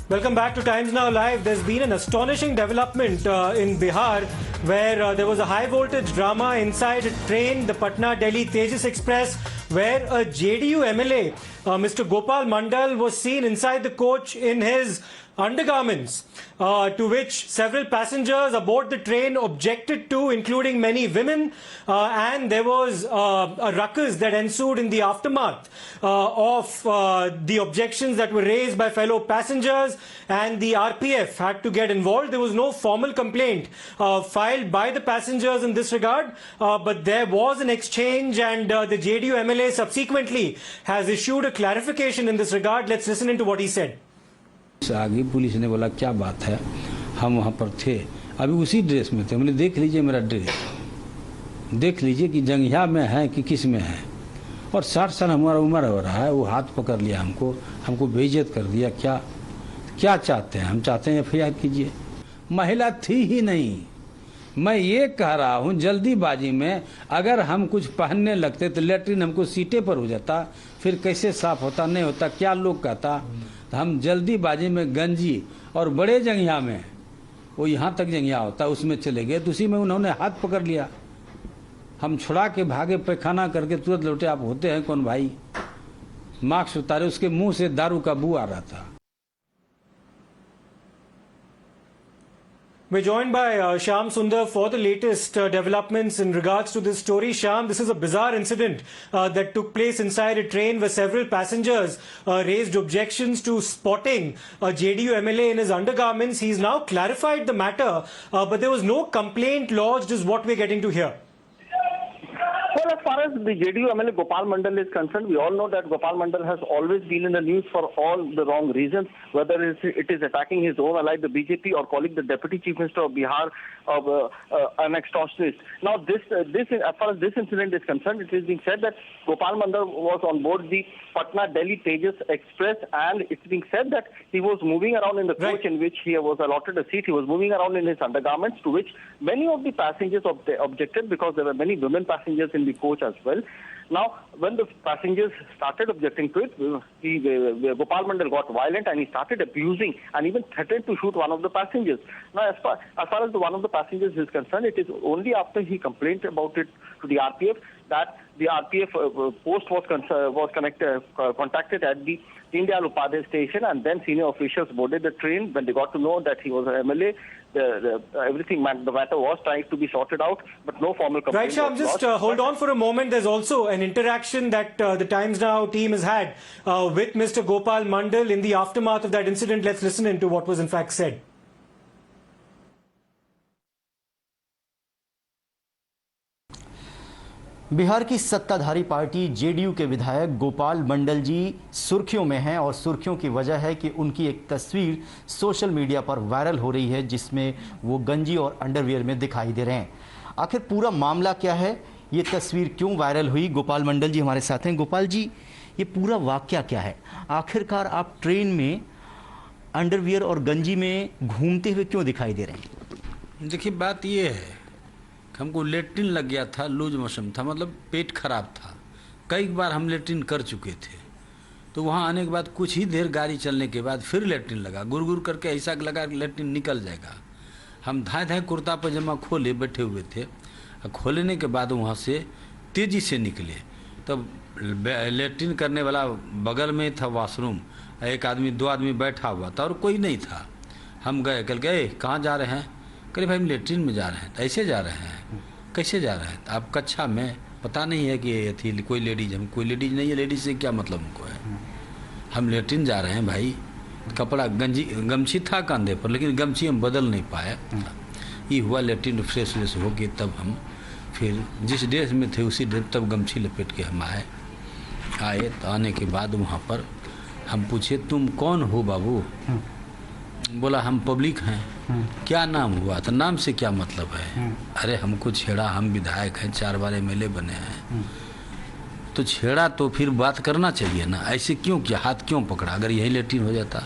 Welcome back to Times Now Live. There's been an astonishing development in Bihar where there was a high voltage drama inside a train, the Patna-Delhi Tejas Express, where a JDU MLA, Mr. Gopal Mandal, was seen inside the coach in his undergarments, to which several passengers aboard the train objected to, including many women, and there was a ruckus that ensued in the aftermath of the objections that were raised by fellow passengers, and the RPF had to get involved. There was no formal complaint filed by the passengers in this regard, but there was an exchange, and the JDU MLA subsequently has issued a clarification in this regard. Let's listen into what he said. आगे police ने बोला क्या बात है, हम वहाँ पर थे, अभी उसी ड्रेस में थे। हमने देख लीजिए मेरा ड्रेस, देख लीजिए कि जंघिया में है कि किस में है, और 60 साल हमारा उम्र हो रहा है। वो हाथ पकड़ लिया हमको बेइज्जत कर दिया। क्या चाहते हैं? हम चाहते हैं FIR कीजिए। महिला थी ही नहीं। मैं ये कह रहा हूँ जल्दीबाजी में अगर हम कुछ पहनने लगते तो लेटरिन हमको सीटे पर हो जाता, फिर कैसे साफ होता नहीं होता, क्या लोग कहता। तो हम जल्दीबाजी में गंजी और बड़े जंघिया में, वो यहाँ तक जंघिया होता, उसमें चले गए, तो उसी में उन्होंने हाथ पकड़ लिया। हम छुड़ा के भागे, पैखाना करके तुरंत लौटे। आप होते हैं कौन भाई? मास्क उतारे, उसके मुंह से दारू का बू आ रहा था। We're joined by Shyam Sundar for the latest developments in regards to this story. Shyam, this is a bizarre incident that took place inside a train where several passengers raised objections to spotting a JDU MLA in his undergarments. He's now clarified the matter, but there was no complaint lodged is what we're getting to hear. Well, as far as the JDU MLA Gopal Mandal is concerned, we all know that Gopal Mandal has always been in the news for all the wrong reasons, whether it is attacking his own ally, the BJP, or calling the Deputy Chief Minister of Bihar an extortionist. Now, as far as this incident is concerned, it is being said that Gopal Mandal was on board the Patna-Delhi Tejas Express, and it's being said that he was moving around in the coach in which he was allotted a seat. He was moving around in his undergarments, to which many of the passengers objected, because there were many women passengers in the coach as well. Now, when the passengers started objecting to it, Gopal Mandal got violent and he started abusing and even threatened to shoot one of the passengers. Now, as far as one of the passengers is concerned, it is only after he complained about it to the RPF that the RPF post was contacted at the Deen-Dayal Upadhyay station, and then senior officials boarded the train. When they got to know that he was an MLA, the matter was trying to be sorted out, but no formal complaint. Right, Shyam, just hold on for a moment. There's also an interaction that the Times Now team has had with Mr. Gopal Mandal in the aftermath of that incident. Let's listen into what was in fact said. Bihar की सत्ताधारी party JDU के विधायक गोपाल मंडल जी सुर्खियों में हैं, और सुर्खियों की वजह है कि उनकी एक तस्वीर सोशल मीडिया पर वायरल हो रही है जिसमें वो गंजी और अंडरवियर में दिखाई दे रहे हैं। आखिर पूरा मामला क्या है, ये तस्वीर क्यों वायरल हुई? गोपाल मंडल जी हमारे साथ हैं। गोपाल जी, ये पूरा वाकया क्या है? आखिरकार आप ट्रेन में अंडरवियर और गंजी में घूमते हुए क्यों दिखाई दे रहे हैं? देखिए, बात ये है, हमको लेट्रिन लग गया था, लूज मोशन था, मतलब पेट खराब था। कई बार हम लेट्रिन कर चुके थे, तो वहाँ आने के बाद कुछ ही देर गाड़ी चलने के बाद फिर लेट्रिन लगा, गुरगुर करके ऐसा लगा लेट्रिन निकल जाएगा। हम धाए कुर्ता पजामा खोले बैठे हुए थे, खोलने के बाद वहाँ से तेज़ी से निकले, तब लेट्रिन करने वाला बगल में था वॉशरूम, एक आदमी 2 आदमी बैठा हुआ था और कोई नहीं था। हम गए, कल गए कहाँ जा रहे हैं? कहे भाई हम लेट्रिन में जा रहे हैं। ऐसे जा रहे हैं? कैसे जा रहे हैं? आप कक्षा में पता नहीं है कि ये थी कोई लेडीज? हम कोई लेडीज नहीं है, लेडीज से क्या मतलब हमको है? हम लेट्रिन जा रहे हैं भाई। कपड़ा गमछी था कंधे पर, लेकिन गमछी हम बदल नहीं पाए। ये हुआ लेट्रिन फ्रेश हो गए, तब हम फिर जिस ड्रेस में थे उसी ड्रेस, तब गमछी लपेट के हम आए। तो आने के बाद वहाँ पर हम पूछे तुम कौन हो बाबू? बोला हम पब्लिक हैं। क्या नाम हुआ? तो नाम से क्या मतलब है? अरे हमको छेड़ा, हम विधायक हैं, 4 बार MLA बने हैं। तो छेड़ा तो फिर बात करना चाहिए ना, ऐसे क्यों किया? हाथ क्यों पकड़ा? अगर यही लेट्रिन हो जाता।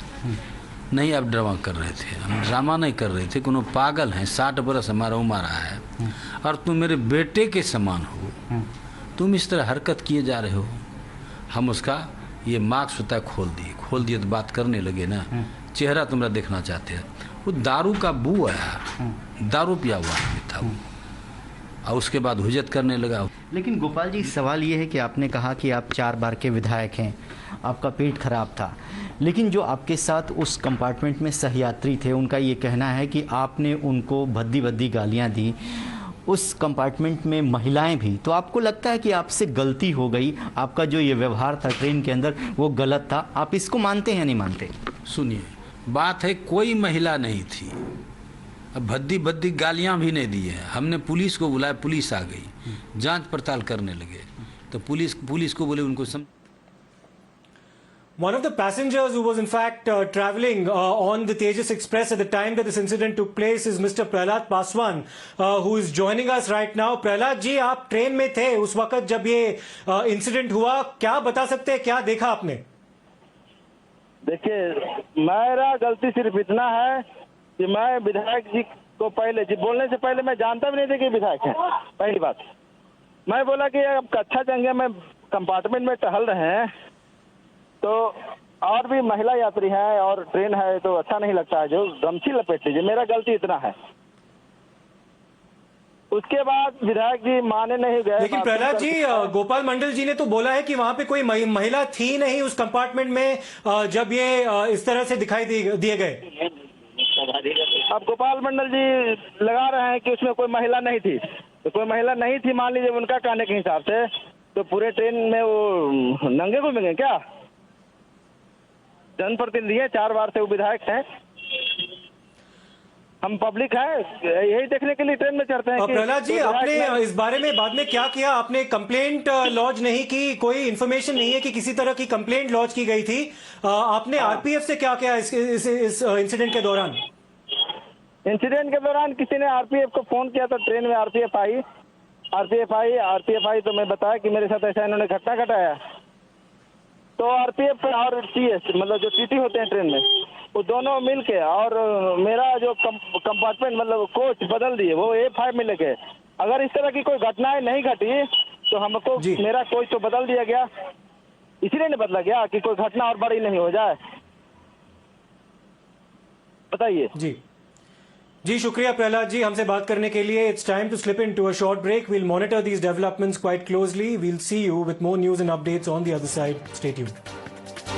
नहीं, आप ड्रामा कर रहे थे। हम ड्रामा नहीं कर रहे थे, कोनो पागल हैं। 60 बरस हमारा उम्र है और तुम मेरे बेटे के समान हो, तुम इस तरह हरकत किए जा रहे हो। हम उसका ये मार्क्स होता है खोल दिए तो बात करने लगे ना, चेहरा तुम्हारा देखना चाहते हैं। वो दारू का बू आया, दारू पिया हुआ आदमी था वो, और उसके बाद हुज्जत करने लगा। लेकिन गोपाल जी, सवाल ये है कि आपने कहा कि आप 4 बार के विधायक हैं, आपका पेट खराब था, लेकिन जो आपके साथ उस कंपार्टमेंट में सहयात्री थे उनका ये कहना है कि आपने उनको भद्दी भद्दी गालियां दी, उस कंपार्टमेंट में महिलाएं भी। तो आपको लगता है कि आपसे गलती हो गई, आपका जो ये व्यवहार था ट्रेन के अंदर वो गलत था, आप इसको मानते हैं या नहीं मानते? सुनिए, बात है कोई महिला नहीं थी, अब भद्दी भद्दी गालियां भी नहीं दी है। हमने पुलिस को बुलाया, पुलिस आ गई, जांच पड़ताल करने लगे, तो पुलिस को बोले उनको One of the passengers who was in fact traveling on the Tejas Express at the time that this incident took place is Mr. Prahlad Paswan, who is joining us right now. Prahlad जी, आप train में थे उस वक्त जब ये incident हुआ, क्या बता सकते हैं, क्या देखा आपने? देखिए, मेरा गलती सिर्फ इतना है कि मैं विधायक जी को पहले जी बोलने से पहले मैं जानता भी नहीं था कि विधायक हैं। पहली बात, मैं बोला कि अब कच्चा जंगे में कंपार्टमेंट में टहल रहे हैं, तो और भी महिला यात्री हैं और ट्रेन है तो अच्छा नहीं लगता है, जो गमछी लपेट लीजिए। मेरा गलती इतना है। उसके बाद विधायक जी माने नहीं गए। लेकिन प्रहलाद जी, गोपाल मंडल जी ने तो बोला है कि वहां पे कोई महिला थी नहीं उस कंपार्टमेंट में जब ये इस तरह से दिखाई दिए गए। अब गोपाल मंडल जी लगा रहे हैं कि उसमें कोई महिला नहीं थी, तो कोई महिला नहीं थी मान लीजिए उनका कहने के हिसाब से, तो पूरे ट्रेन में वो नंगे घूमेंगे क्या? जनप्रतिनिधि है, 4 बार से वो विधायक हैं, हम पब्लिक है, यही देखने के लिए ट्रेन में चढ़ते हैं। प्रहलाद जी, आपने इस बारे में बाद में क्या किया? आपने कंप्लेंट लॉन्च नहीं की? कोई इन्फॉर्मेशन नहीं है कि किसी तरह की कंप्लेंट लॉन्च की गई थी? आपने आरपीएफ से क्या किया इस इंसिडेंट के दौरान? इंसिडेंट के दौरान किसी ने आरपीएफ को फोन किया तो ट्रेन में आरपीएफ आई तो मैं बताया कि मेरे साथ ऐसा इन्होंने घटना घटाया। तो आरपीएफ और टीएस मतलब जो टीटी होते हैं ट्रेन में, वो दोनों मिल के और मेरा जो कंपार्टमेंट मतलब कोच बदल दिए, वो A5 में लगे। अगर इस तरह की कोई घटनाएं नहीं घटी तो हमको मेरा कोच तो बदल दिया गया, इसीलिए नहीं बदला गया कि कोई घटना और बड़ी नहीं हो जाए। बताइए। जी शुक्रिया प्रहलाद जी हमसे बात करने के लिए। It's time to slip into a short break. We'll monitor these developments quite closely. We'll see you with more news and updates on the other side. Stay tuned.